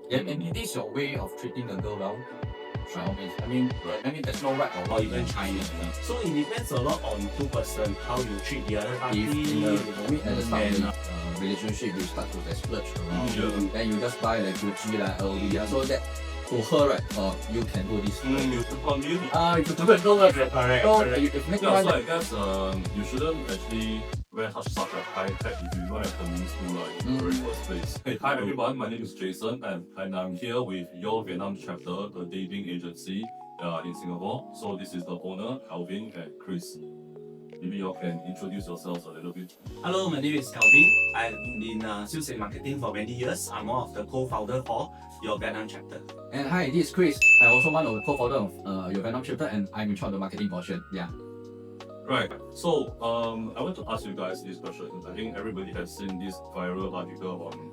Yeah, and it is your way of treating the girl well. By all means. I mean, there's no right or or wrong. even China. So it depends a lot on two person, how you treat the other party. If in the at the start of and the relationship you start to splurge around, Yeah. then you just buy like Gucci like LV, so that to her right, you can do this. You for me, You could do it. correct. So if next yeah, time, so I guess you shouldn't actually wear such a high tech if you don't have the means to in the very first place. Hey, hi everyone, my name is Jason and I'm here with your Vietnam chapter, the dating agency in Singapore. So this is the owner, Alvin and Chris. Maybe you all can introduce yourselves a little bit. Hello, my name is Alvin. I've been in sales and marketing for many years. I'm one of the co-founder for your Vietnam chapter. and hi, this is Chris. I'm also one of the co-founder of your Vietnam chapter, and I'm in charge of the marketing portion. Yeah. Right. So I want to ask you guys this question. I think everybody has seen this viral article on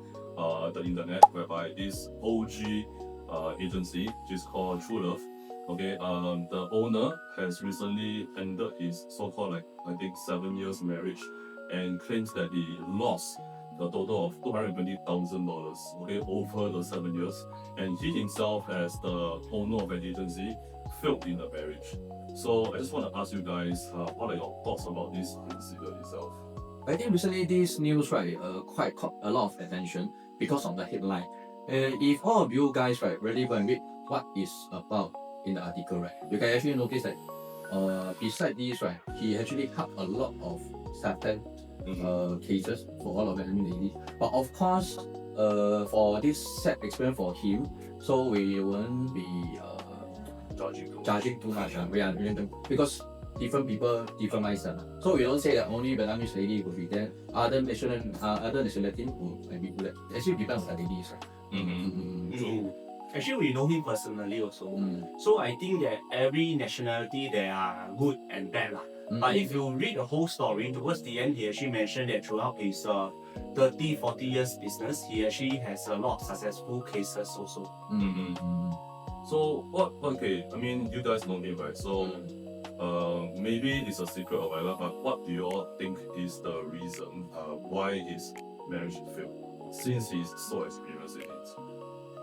the internet whereby this OG agency, which is called True Love. Okay, the owner has recently ended his so-called I think 7 years marriage and claims that he lost the total of $220,000 okay over the 7 years, and he himself as the owner of an agency failed in the marriage. So I just want to ask you guys, what are your thoughts about this incident itself? I think recently this news right quite caught a lot of attention because of the headline. If all of you guys right really go and read what is about in the article right, you can actually notice that beside this right, he actually cut a lot of certain cases for all of Vietnamese ladies. But of course, for this sad experience for him, so we won't be judging too much. Because different people, different mindset. So we don't say that only Vietnamese lady will be there. Other nationality will be good. Actually, depends on the ladies. Right? Actually, we know him personally also. So I think that every nationality they are good and bad. But if you read the whole story, towards the end, he actually mentioned that throughout his 30, 40 years business, he actually has a lot of successful cases also. So okay, I mean, you guys know him, right? So maybe it's a secret or whatever, but what do you all think is the reason why his marriage failed, since he's so experienced in it?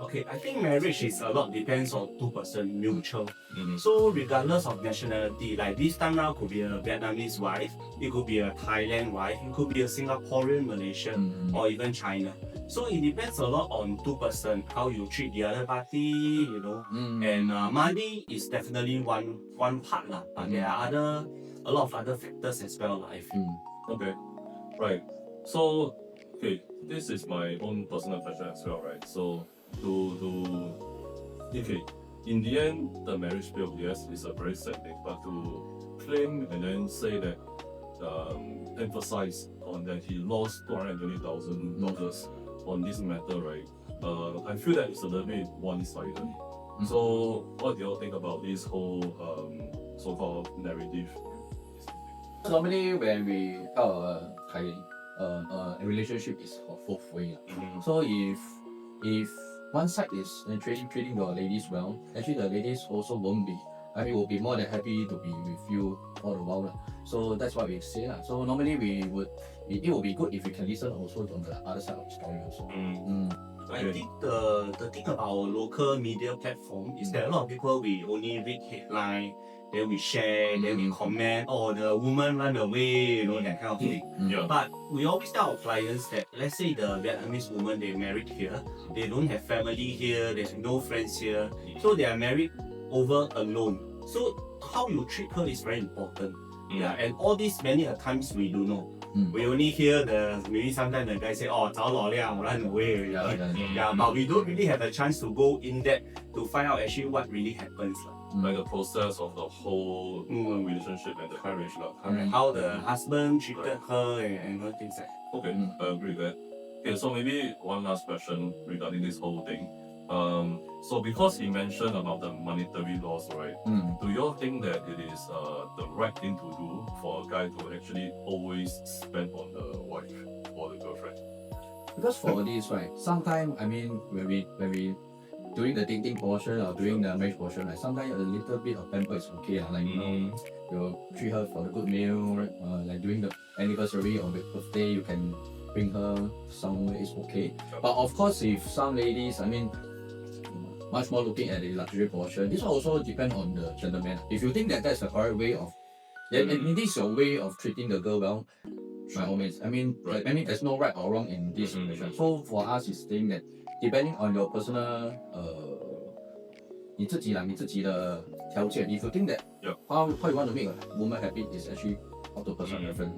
Okay, I think marriage is a lot depends on two person mutual. So regardless of nationality, like this time round could be a Vietnamese wife, it could be a Thailand wife, it could be a Singaporean, Malaysian, or even China. So it depends a lot on two person, how you treat the other party, and money is definitely one part but there are a lot of other factors as well I feel. Okay, right. So okay, this is my own personal question as well, right? So okay, in the end the marriage failed, yes, it's a very sad thing, but to claim and then say that emphasize on that he lost $220,000 on this matter, right? I feel that it's a little bit one-sided. So what do you all think about this whole so-called narrative? Normally, when we a relationship is both way. So if one side is treating your ladies well, actually the ladies also won't be. Will be more than happy to be with you all the while. So that's what we say. So normally it would be good if we can listen also on the other side of the story also. I think the thing about our local media platform is that a lot of people, we only read headline, then we share, then we comment, the woman run away, that kind of thing. But we always tell our clients that, let's say the Vietnamese woman, they married here, they don't have family here, they have no friends here, so they are married over alone. So how you treat her is very important. And all this many a times we do know. We only hear maybe sometimes the guy say,找老了, run away. But we don't really have the chance to go in depth to find out actually what really happens. Like the process of the whole relationship and the marriage. How the husband treated her and things like that. Okay, I agree with that. Okay, so maybe one last question regarding this whole thing. So because he mentioned about the monetary loss, right? Do you all think that it is the right thing to do for a guy to actually always spend on the wife or the girlfriend? Because for this right, sometimes when we during the dating portion or during the marriage portion, right, sometimes a little bit of pamper is okay. You treat her for a good meal, right? Like during the anniversary or birthday, you can bring her somewhere, it's okay. But of course, if some ladies, much more looking at the luxury portion. This also depends on the gentleman. If you think that that's the correct way of, and this is your way of treating the girl well, by all means. I mean, there's no right or wrong in this situation. So for us, it's saying that depending on your personal 你自己的条件 if you think that how you want to make a woman happy is actually up to personal preference.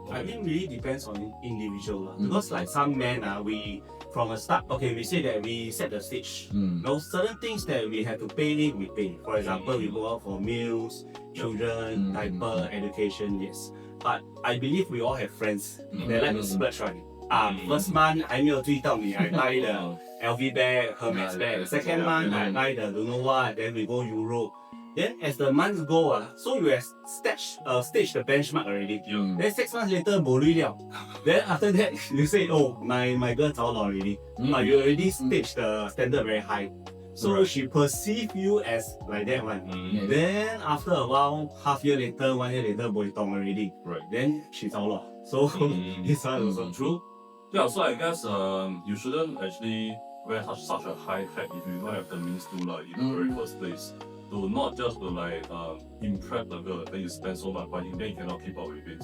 I think really depends on individual because like some men we from the start we say that we set the stage. Certain things that we have to pay we pay. For example, we go out for meals, children, diaper, education, yes. But I believe we all have friends that like to splurge, right? First month 还没有追到你 I buy the LV bag, Hermes bag. Second month I buy the don't know what. Then we go Europe. Then as the months go so you have staged the benchmark already. Then 6 months later 没累了. Then after that you say my girl 着了 already. But you already staged the standard very high. So she perceive you as like that one. Then after a while, half year later, 1 year later, 不懂 already. Then she 着了. So this one also true. Yeah, so I guess you shouldn't actually wear such a high hat if you don't have the means to like in the very first place. To not just to like impress the girl, then you spend so much money, then you cannot keep up with it.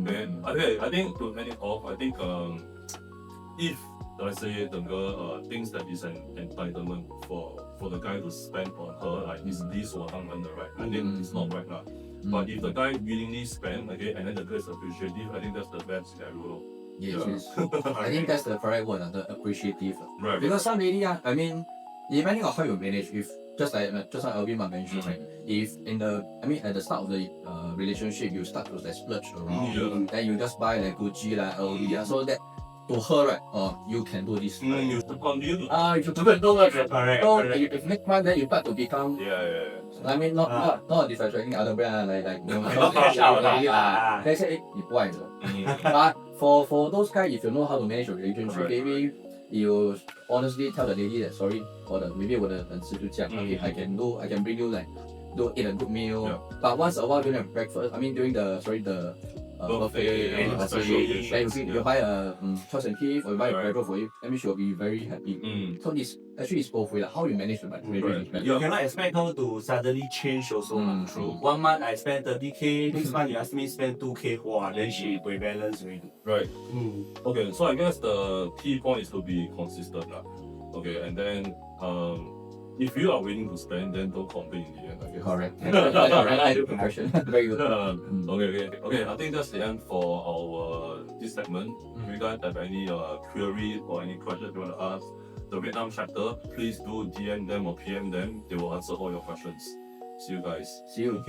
Then I think to end it off, I think if let's say the girl thinks that it's an entitlement for the guy to spend on her, like is this or right? I think it's not right now. But if the guy willingly spend, and then the girl is appreciative, I think that's the best scenario. Yes. I think that's the correct word, the appreciative. Right. Because some lady, I mean, depending on how you manage, if just like Alvin mentioned, right? If at the start of the relationship you start to like splurge around, then you just buy like Gucci LV, so that to her, right? You can do this. You should continue. You should do it. So if next month then you start to become. I mean not disrespecting other brand like cash out they say 你不爱的. But for those guys, if you know how to manage your relationship, maybe you honestly tell the lady that sorry, maybe 我的本事就这样. Okay, I can bring you like eat a good meal. But once a while during the breakfast, I mean during the birthday anniversary, then you buy a choice and gift or you buy a present for you, I mean she'll be very happy. So this actually is both ways, like how you manage the relationship. You cannot expect her to suddenly change also. True. 1 month I spend 30k, next month you ask me spend 2k, then she will balance already. Right. Okay, so I guess the key point is to be consistent. Okay, and then if you are willing to spend, then don't complain in the end. I guess. Correct. I do compression. Very good. Okay. I think that's the end for our this segment. If you guys have any queries or any questions you want to ask the Vietnam chapter, please do DM them or PM them. They will answer all your questions. See you guys. See you.